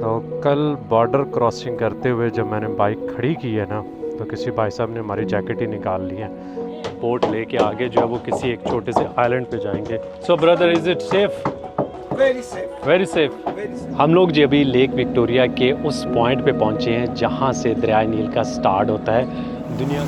तो कल border crossing करते हुए जब मैंने बाइक खड़ी की है ना, तो किसी भाई साहब ने हमारी जैकेट ही निकाल ली है। बोट लेके आगे जो है वो किसी एक छोटे से आइलैंड पे जाएंगे। सो brother, is it safe? Very safe, very safe. Very safe. हम लोग जी अभी लेक विक्टोरिया के उस पॉइंट पे पहुंचे हैं जहां से दरिया नील का स्टार्ट होता है। दुनिया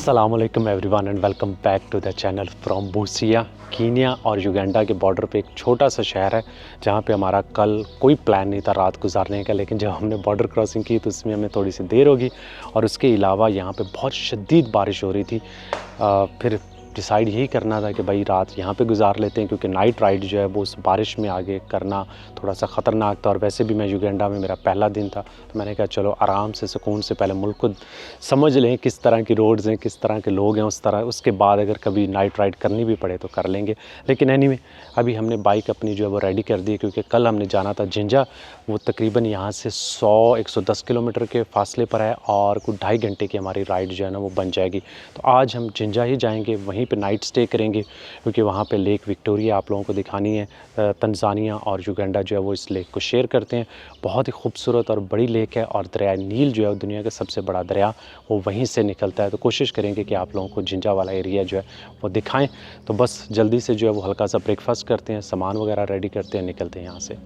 अस्सलामुअलैकुम everyone and welcome back to the channel from Busia. Kenya और युगांडा के बॉर्डर पे एक छोटा सा शहर है जहाँ पे हमारा कल कोई प्लान नहीं था रात गुजारने का, लेकिन जब हमने बॉर्डर क्रॉसिंग की तो उसमें हमें थोड़ी सी देर होगी और उसके अलावा यहाँ पे बहुत शदीद बारिश हो रही थी। फिर डिसाइड यही करना था कि भाई रात यहाँ पे गुजार लेते हैं, क्योंकि नाइट राइड जो है वो उस बारिश में आगे करना थोड़ा सा ख़तरनाक था। और वैसे भी मैं युगांडा में मेरा पहला दिन था, तो मैंने कहा चलो आराम से सुकून से पहले मुल्क को समझ लें, किस तरह की रोड्स हैं, किस तरह के लोग हैं, उस तरह उसके बाद अगर कभी नाइट राइड करनी भी पड़े तो कर लेंगे। लेकिन एनीवे अभी हमने बाइक अपनी जो है वो रेडी कर दी है, क्योंकि कल हमने जाना था जिंजा। वो तकरीबन यहाँ से 100-110 किलोमीटर के फासले पर है और कुछ 2.5 घंटे की हमारी राइड जो है ना वो बन जाएगी। तो आज हम जिंजा ही जाएंगे, वहीं पे नाइट स्टे करेंगे, क्योंकि वहाँ पे लेक विक्टोरिया आप लोगों को दिखानी है। तंजानिया और युगांडा जो है वो इस लेक को शेयर करते हैं। बहुत ही खूबसूरत और बड़ी लेक है और दरिया नील जो है दुनिया का सबसे बड़ा दरिया वो वहीं से निकलता है। तो कोशिश करेंगे कि आप लोगों को जिंजा वाला एरिया जो है वो दिखाएं। तो बस जल्दी से जो है वो हल्का सा ब्रेकफास्ट करते हैं, सामान वगैरह रेडी करते हैं, निकलते हैं यहाँ से।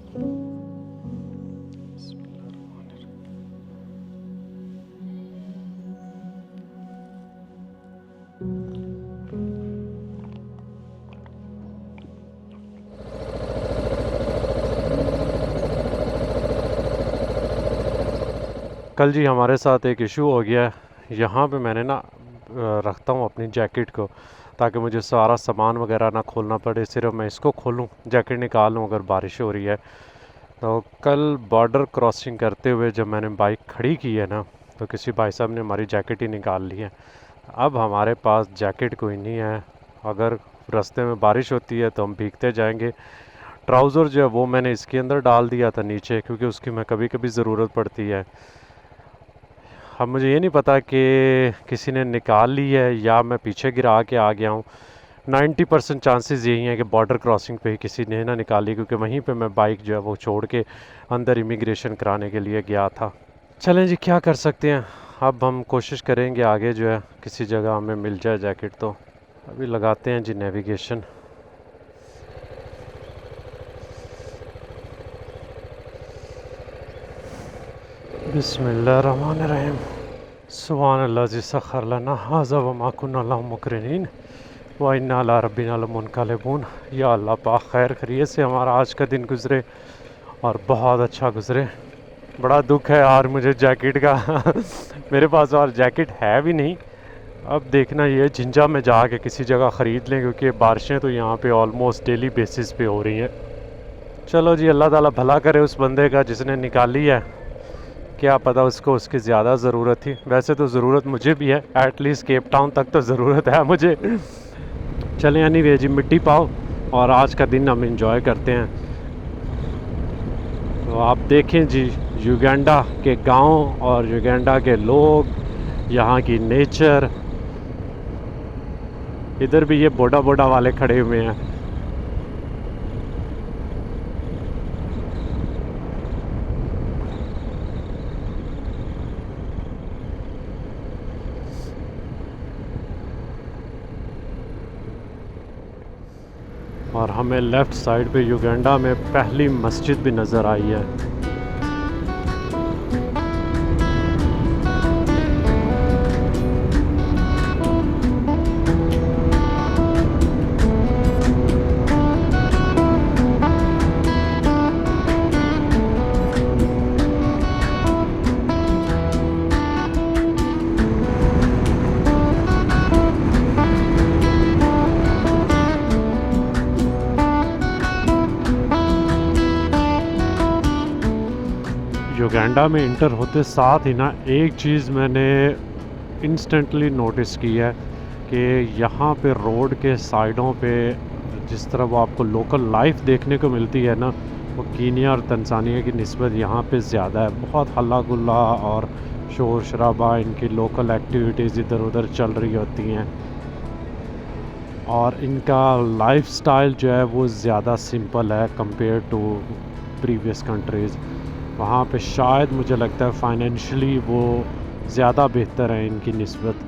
कल जी हमारे साथ एक इशू हो गया है। यहाँ पे मैंने ना रखता हूँ अपनी जैकेट को, ताकि मुझे सारा सामान वगैरह ना खोलना पड़े, सिर्फ मैं इसको खोलूँ, जैकेट निकाल लूँ अगर बारिश हो रही है। तो कल बॉर्डर क्रॉसिंग करते हुए जब मैंने बाइक खड़ी की है ना, तो किसी भाई साहब ने हमारी जैकेट ही निकाल ली है। अब हमारे पास जैकेट कोई नहीं है, अगर रास्ते में बारिश होती है तो हम भीगते जाएंगे। ट्राउज़र जो है वो मैंने इसके अंदर डाल दिया था नीचे, क्योंकि उसकी मैं कभी कभी ज़रूरत पड़ती है। अब मुझे ये नहीं पता कि किसी ने निकाल ली है या मैं पीछे गिरा के आ गया हूँ। 90% चांसेस यही हैं कि बॉर्डर क्रॉसिंग पे ही किसी ने ना निकाली, क्योंकि वहीं पे मैं बाइक जो है वो छोड़ के अंदर इमिग्रेशन कराने के लिए गया था। चलें जी, क्या कर सकते हैं। अब हम कोशिश करेंगे आगे जो है किसी जगह हमें मिल जाए जैकेट। तो अभी लगाते हैं जी नेविगेशन। बिस्मिल्लाहिर्रहमानिर्रहीम। सुब्हानल्लाज़ी सख़्खर लना हाज़ा व मा कुन्ना लहू मुक़रिनीन व इन्ना अला रब्बिना लमुनक़लिबून। या अल्लाह पाक खैर खैरियत से हमारा आज का दिन गुज़रे और बहुत अच्छा गुज़रे। बड़ा दुख है यार मुझे जैकेट का मेरे पास और जैकेट है भी नहीं। अब देखना ये जिंजा में जाके किसी जगह ख़रीद लें, क्योंकि बारिशें तो यहाँ पे ऑलमोस्ट डेली बेसिस पे हो रही हैं। चलो जी, अल्लाह ताला भला करे उस बंदे का जिसने निकाली है, क्या पता उसको उसकी ज़्यादा ज़रूरत थी। वैसे तो ज़रूरत मुझे भी है, एटलीस्ट केप टाउन तक तो ज़रूरत है मुझे। चलें एनीवे जी, मिट्टी पाओ और आज का दिन हम इंजॉय करते हैं। तो आप देखें जी, युगांडा के गांव और युगांडा के लोग, यहाँ की नेचर। इधर भी ये बोडा बोडा वाले खड़े हुए हैं। और हमें लेफ़्ट साइड पे युगांडा में पहली मस्जिद भी नज़र आई है। युगांडा में इंटर होते साथ ही ना एक चीज़ मैंने इंस्टेंटली नोटिस की है कि यहाँ पे रोड के साइडों पे जिस तरह वो आपको लोकल लाइफ देखने को मिलती है ना, वो कीनिया और तंजानिया की निस्बत यहाँ पे ज़्यादा है। बहुत हल्ला गुल्ला और शोर शराबा, इनकी लोकल एक्टिविटीज़ इधर उधर चल रही होती हैं और इनका लाइफस्टाइल जो है वो ज़्यादा सिंपल है कंपेयर टू प्रीवियस कंट्रीज़। वहाँ पे शायद मुझे लगता है फाइनेंशियली वो ज़्यादा बेहतर है इनकी निस्बत।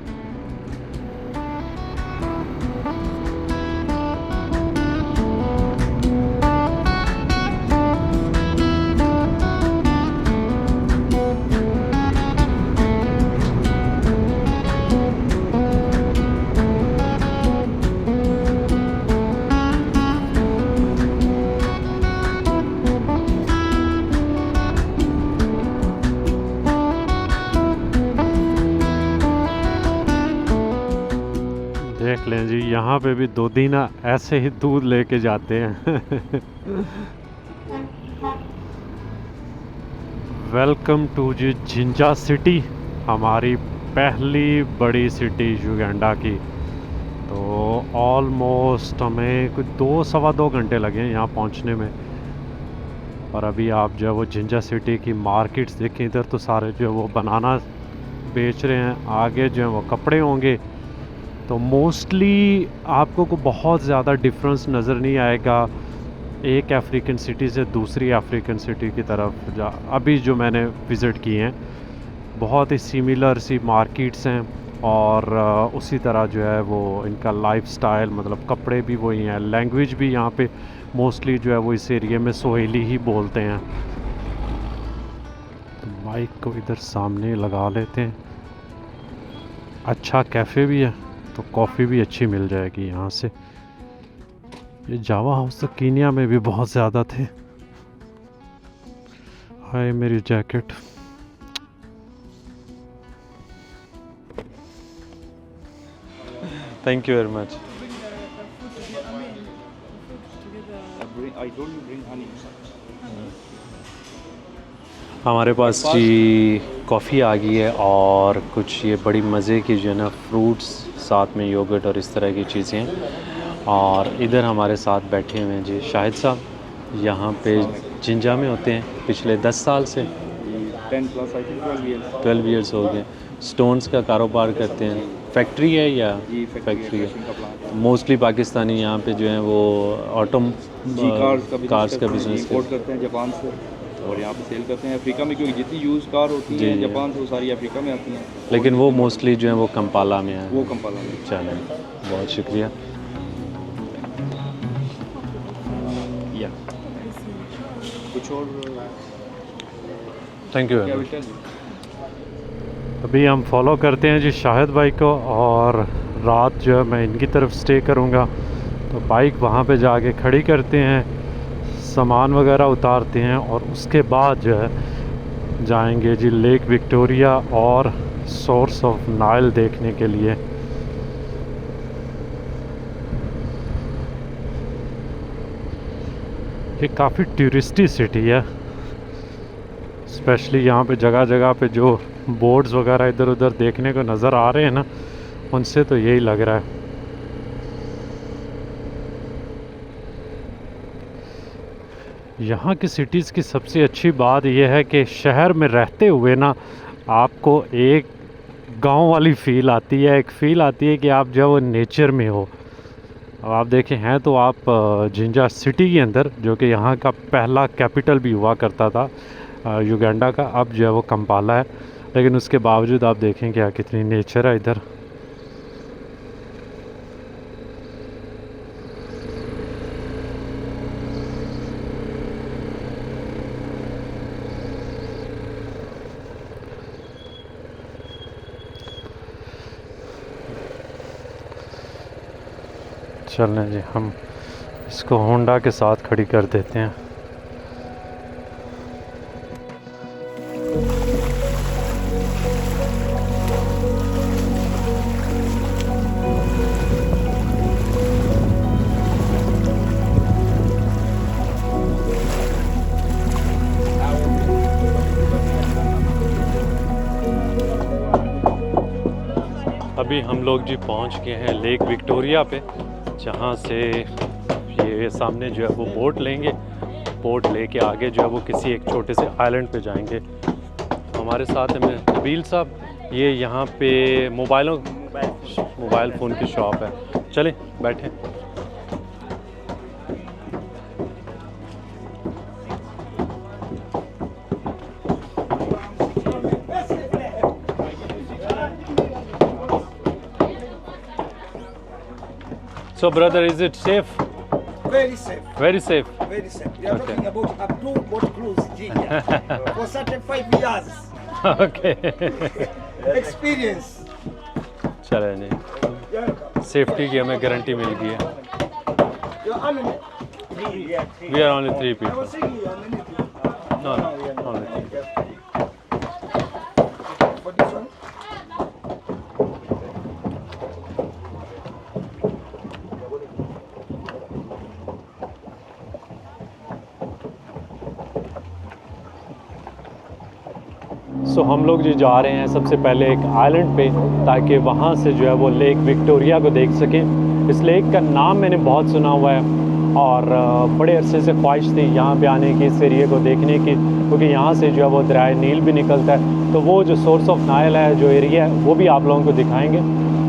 देख लें जी, यहाँ पे भी दो दिन ऐसे ही दूध लेके जाते हैं। वेलकम टू जी जिंजा सिटी, हमारी पहली बड़ी सिटी युगांडा की। तो ऑलमोस्ट हमें कुछ 2-2.25 घंटे लगे हैं यहाँ पहुँचने में। और अभी आप जो है वो जिंजा सिटी की मार्केट्स देखें, इधर तो सारे जो है वो बनाना बेच रहे हैं, आगे जो है वो कपड़े होंगे। तो मोस्टली आपको को बहुत ज़्यादा डिफरेंस नज़र नहीं आएगा एक अफ्रीकन सिटी से दूसरी अफ्रीकन सिटी की तरफ। अभी जो मैंने विज़िट किए हैं बहुत ही सिमिलर सी मार्केट्स हैं और उसी तरह जो है वो इनका लाइफस्टाइल, मतलब कपड़े भी वही हैं। लैंग्वेज भी यहाँ पे मोस्टली जो है वो इस एरिया में सोहेली ही बोलते हैं। तो बाइक को इधर सामने लगा लेते हैं। अच्छा कैफ़े भी है तो कॉफ़ी भी अच्छी मिल जाएगी यहाँ से। ये जावा हाउस तो कीनिया में भी बहुत ज़्यादा थे। हाय मेरी jacket. Thank you very much. हमारे पास जी कॉफ़ी आ गई है और कुछ ये बड़ी मज़े की जो है ना फ्रूट्स, साथ में योगर्ट और इस तरह की चीज़ें हैं। और इधर हमारे साथ बैठे हुए हैं जी शाहिद साहब, यहाँ पे जिंजा में होते हैं पिछले 10 साल से। 12 ईयर्स हो गए। स्टोन्स का कारोबार करते हैं। फैक्ट्री है या फैक्ट्री है? मोस्टली पाकिस्तानी यहाँ पे जो है वो ऑटो कार्स का बिजनेस करते हैं जापान से और यहाँ पे सेल करते हैं अफ्रीका में, क्योंकि जितनी यूज़ कार होती हैं जापान से वो सारी अफ्रीका में आती हैं। लेकिन वो मोस्टली जो है वो कंपाला में है। वो कंपाला में। चलें, बहुत शुक्रिया। या कुछ और थैंक यू। अभी हम फॉलो करते हैं जी शाहिद भाई को और रात जो है मैं इनकी तरफ स्टे करूँगा। तो बाइक वहाँ पे जाके खड़ी करते हैं, सामान वगैरह उतारते हैं और उसके बाद जो है जाएंगे जी लेक विक्टोरिया और सोर्स ऑफ नाइल देखने के लिए। ये काफ़ी टूरिस्टी सिटी है, स्पेशली यहाँ पे जगह जगह पे जो बोर्ड्स वगैरह इधर उधर देखने को नज़र आ रहे हैं ना, उनसे तो यही लग रहा है। यहाँ की सिटीज़ की सबसे अच्छी बात यह है कि शहर में रहते हुए ना आपको एक गांव वाली फ़ील आती है, एक फ़ील आती है कि आप जो वो नेचर में हो। अब आप देखें हैं तो आप जिंजा सिटी के अंदर, जो कि यहाँ का पहला कैपिटल भी हुआ करता था युगांडा का, अब जो है वो कंपाला है। लेकिन उसके बावजूद आप देखें क्या कितनी नेचर है इधर। चलें जी, हम इसको होंडा के साथ खड़ी कर देते हैं। अभी हम लोग जी पहुंच गए हैं लेक विक्टोरिया पे, जहां से ये सामने जो है वो बोट लेंगे। बोट लेके आगे जो है वो किसी एक छोटे से आइलैंड पे जाएंगे। हमारे साथ है नबील साहब, ये यहाँ पे मोबाइल फ़ोन की शॉप है। चलें बैठें। So brother, is it safe? Very safe. Very safe. Very safe. We are Okay. talking about a blue boat cruise, Kenya, for 35 years Okay. experience. चले नहीं, You're welcome. सेफ्टी की हमें guarantee मिल गई है। You're how many? We are only 3 I people. was thinking how many people. No, only 3. For this one? सो हम लोग जो जा रहे हैं सबसे पहले एक आइलैंड पे, ताकि वहाँ से जो है वो लेक विक्टोरिया को देख सकें। इस लेक का नाम मैंने बहुत सुना हुआ है और बड़े अरसे से ख्वाहिश थी यहाँ पे आने की, इस एरिए को देखने की, क्योंकि यहाँ से जो है वो दरिया नील भी निकलता है। तो वो जो सोर्स ऑफ नाइल है, जो एरिया है, वो भी आप लोगों को दिखाएंगे।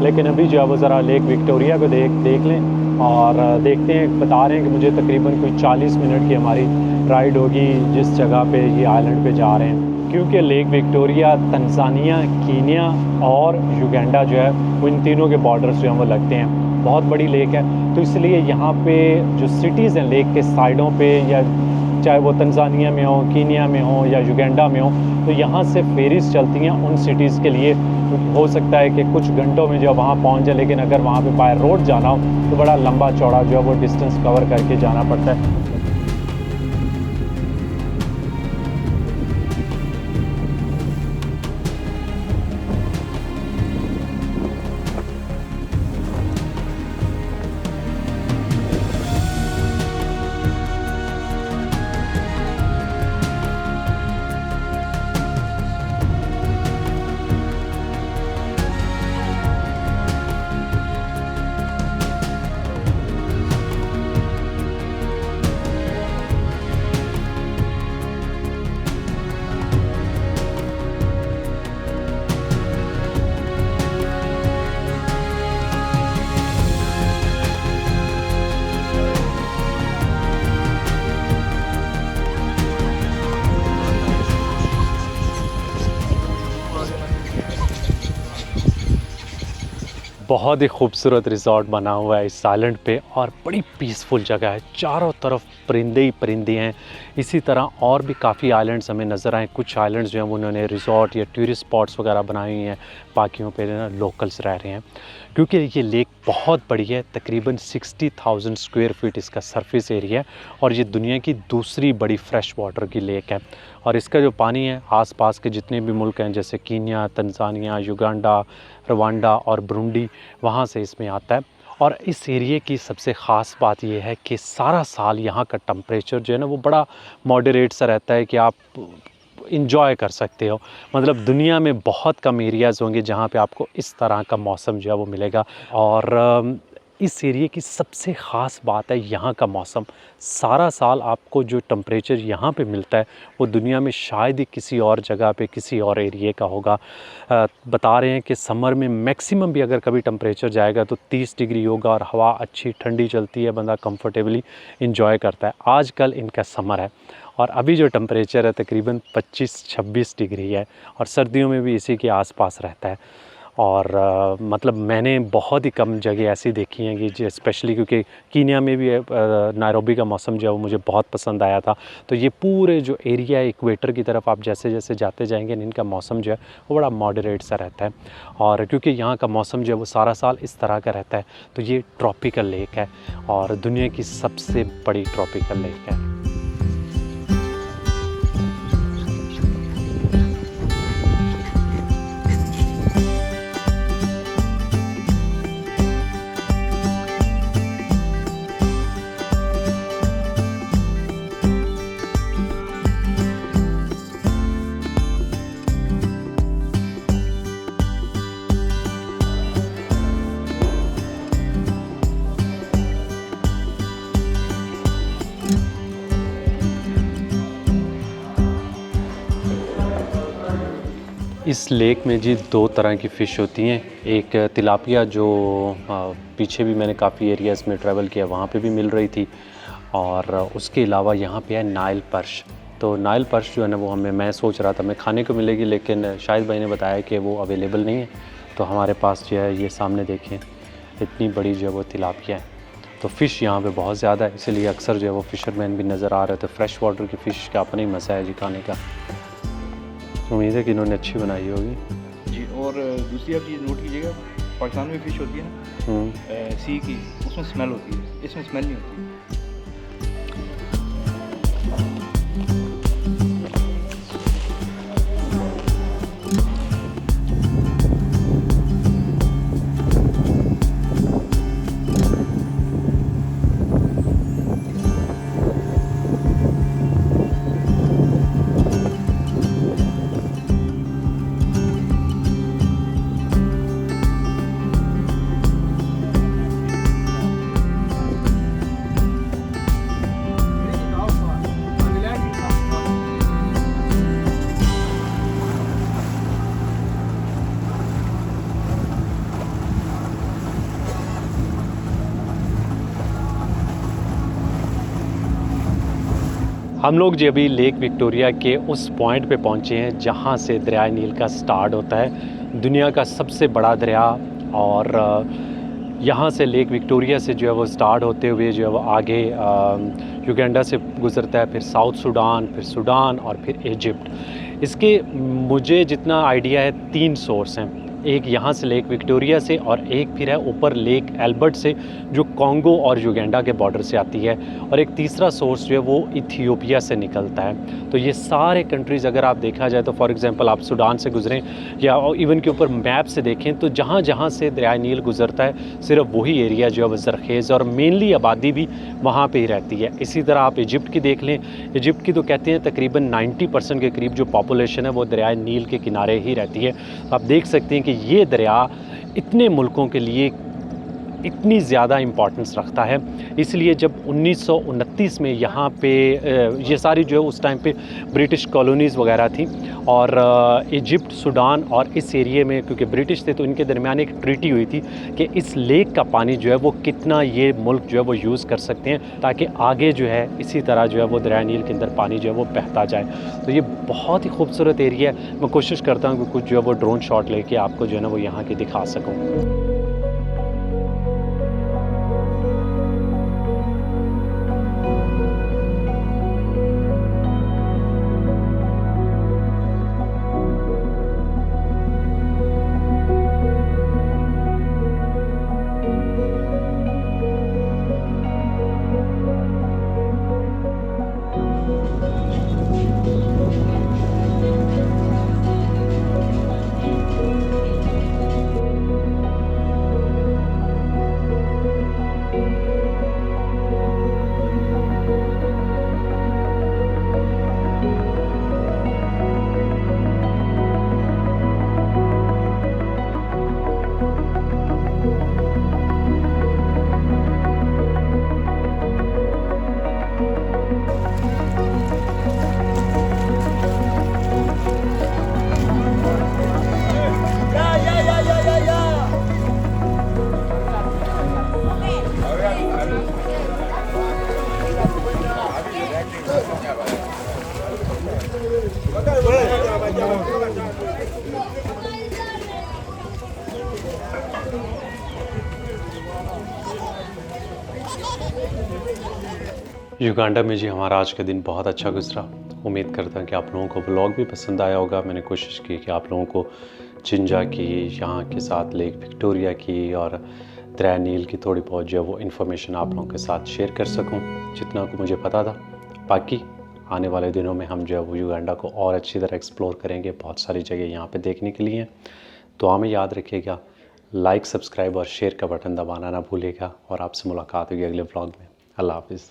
लेकिन अभी जो है वो ज़रा लेक विक्टोरिया को देख लें और देखते हैं। बता रहे हैं कि मुझे तकरीबन कोई 40 मिनट की हमारी राइड होगी जिस जगह पे ये आइलैंड पे जा रहे हैं, क्योंकि लेक विक्टोरिया तंजानिया, कीनिया और युगांडा जो है वो इन तीनों के बॉर्डर्स जो हैं वो लगते हैं। बहुत बड़ी लेक है, तो इसलिए यहाँ पे जो सिटीज़ हैं लेक के साइडों पे, या चाहे वो तंजानिया में हो, कीनिया में हो या युगांडा में हो, तो यहाँ से फेरीज चलती हैं उन सिटीज़ के लिए। हो सकता है कि कुछ घंटों में जो वहाँ पहुँच जाए, लेकिन अगर वहाँ पे बाय रोड जाना हो तो बड़ा लंबा चौड़ा जो है वो डिस्टेंस कवर करके जाना पड़ता है। बहुत ही खूबसूरत रिज़ॉर्ट बना हुआ है इस आइलैंड पे और बड़ी पीसफुल जगह है। चारों तरफ परिंदे ही परिंदे हैं। इसी तरह और भी काफ़ी आइलैंड्स हमें नज़र आए। कुछ आइलैंड्स जो हैं उन्होंने रिज़ॉर्ट या टूरिस्ट स्पॉट्स वगैरह बनाई हुई हैं, बाकियों पे ना लोकल्स रह रहे हैं। क्योंकि ये लेक बहुत बड़ी है, तकरीबन 60,000 स्क्वायर फीट इसका सरफेस एरिया है और ये दुनिया की दूसरी बड़ी फ्रेश वाटर की लेक है। और इसका जो पानी है आसपास के जितने भी मुल्क हैं, जैसे कीनिया, तंजानिया, युगांडा, रवांडा और बुरुंडी, वहाँ से इसमें आता है। और इस एरिए की सबसे ख़ास बात यह है कि सारा साल यहाँ का टेम्परेचर जो है ना वो बड़ा मॉडरेट सा रहता है कि आप इंजॉय कर सकते हो। मतलब दुनिया में बहुत कम एरियाज़ होंगे जहाँ पे आपको इस तरह का मौसम जो है वो मिलेगा। और इस एरिए की सबसे ख़ास बात है यहाँ का मौसम। सारा साल आपको जो टेम्परेचर यहाँ पे मिलता है वो दुनिया में शायद ही किसी और जगह पे, किसी और एरिए का होगा। बता रहे हैं कि समर में मैक्सिमम भी अगर कभी टेम्परेचर जाएगा तो 30 डिग्री होगा और हवा अच्छी ठंडी चलती है, बंदा कंफर्टेबली इंजॉय करता है। आजकल इनका समर है और अभी जो टेम्परेचर है तकरीबन 25-26 डिग्री है और सर्दियों में भी इसी के आसपास रहता है। और मतलब मैंने बहुत ही कम जगह ऐसी देखी हैं कि जो स्पेशली क्योंकि कीनिया में भी नायरोबी का मौसम जो है वो मुझे बहुत पसंद आया था। तो ये पूरे जो एरिया है इक्वेटर की तरफ आप जैसे जैसे जाते जाएंगे इनका मौसम जो है वो बड़ा मॉडरेट सा रहता है। और क्योंकि यहाँ का मौसम जो है वो सारा साल इस तरह का रहता है, तो ये ट्रॉपिकल लेक है और दुनिया की सबसे बड़ी ट्रॉपिकल लेक है। इस लेक में जी दो तरह की फ़िश होती हैं, एक तिलापिया जो पीछे भी मैंने काफ़ी एरियाज़ में ट्रैवल किया वहाँ पे भी मिल रही थी, और उसके अलावा यहाँ पे है नाइल पर्च। तो नाइल पर्च जो है ना वो मैं सोच रहा था मैं खाने को मिलेगी, लेकिन शाहिद भाई ने बताया कि वो अवेलेबल नहीं है। तो हमारे पास जो है ये सामने देखें इतनी बड़ी जो है वो तिलापिया है। तो फ़िश यहाँ पे बहुत ज़्यादा है, इसलिए अक्सर जो है वो फ़िशरमैन भी नज़र आ रहे थे। फ्रेश वाटर की फ़िश का अपना ही मज़ा है जी खाने का। उम्मीद है कि इन्होंने अच्छी बनाई होगी जी। और दूसरी आप चीज़ नोट कीजिएगा, पाकिस्तान में फ़िश होती है ना सी की, उसमें स्मेल होती है, इसमें स्मेल नहीं होती। हम लोग जी अभी लेक विक्टोरिया के उस पॉइंट पे पहुंचे हैं जहां से दरियाए नील का स्टार्ट होता है, दुनिया का सबसे बड़ा दरिया। और यहाँ से लेक विक्टोरिया से जो है वो स्टार्ट होते हुए जो है वो आगे युगांडा से गुज़रता है, फिर साउथ सूडान, फिर सूडान और फिर इजिप्ट। इसके मुझे जितना आइडिया है 3 सोर्स हैं, एक यहाँ से लेक विक्टोरिया से और एक फिर है ऊपर लेक एल्बर्ट से जो कॉन्गो और युगांडा के बॉर्डर से आती है, और एक तीसरा सोर्स जो है वो इथियोपिया से निकलता है। तो ये सारे कंट्रीज़ अगर आप देखा जाए तो फॉर एग्जांपल आप सूडान से गुजरें या इवन के ऊपर मैप से देखें तो जहाँ जहाँ से दरियाए नील गुजरता है सिर्फ वही एरिया जो है वो ज़रखेज़ और मेनली आबादी भी वहाँ पे ही रहती है। इसी तरह आप इजिप्ट की देख लें, इजिप्ट की तो कहते हैं तकरीबन 90% के करीब जो पॉपुलेशन है वो दरियाए नील के किनारे ही रहती है। आप देख सकते हैं कि ये दरिया इतने मुल्कों के लिए इतनी ज़्यादा इम्पॉर्टेंस रखता है। इसलिए जब 1929 में यहाँ पे ये सारी जो है उस टाइम पे ब्रिटिश कॉलोनीज़ वगैरह थी, और इजिप्ट, सूडान और इस एरिए में क्योंकि ब्रिटिश थे तो इनके दरमियान एक ट्रीटी हुई थी कि इस लेक का पानी जो है वो कितना ये मुल्क जो है वो यूज़ कर सकते हैं, ताकि आगे जो है इसी तरह जो है वो दरिया नील के अंदर पानी जो है वो बहता जाए। तो ये बहुत ही खूबसूरत एरिया है। मैं कोशिश करता हूँ कि कुछ जो है वो ड्रोन शॉट लेके आपको जो है ना वो यहाँ की दिखा सकूँ। युगांडा में जी हमारा आज का दिन बहुत अच्छा गुजरा। उम्मीद करता हूँ कि आप लोगों को व्लॉग भी पसंद आया होगा। मैंने कोशिश की कि आप लोगों को चिंजा की, यहाँ के साथ लेक विक्टोरिया की और दरिया नील की थोड़ी बहुत जो है वो इन्फॉर्मेशन आप लोगों के साथ शेयर कर सकूँ जितना को मुझे पता था। बाकी आने वाले दिनों में हम जो है वो युगांडा को और अच्छी तरह एक्सप्लोर करेंगे। बहुत सारी जगह यहाँ पे देखने के लिए हैं। तो हमें याद रखिएगा, लाइक, सब्सक्राइब और शेयर का बटन दबाना ना भूलिएगा। और आपसे मुलाकात होगी अगले व्लॉग में। अल्लाह हाफिज़।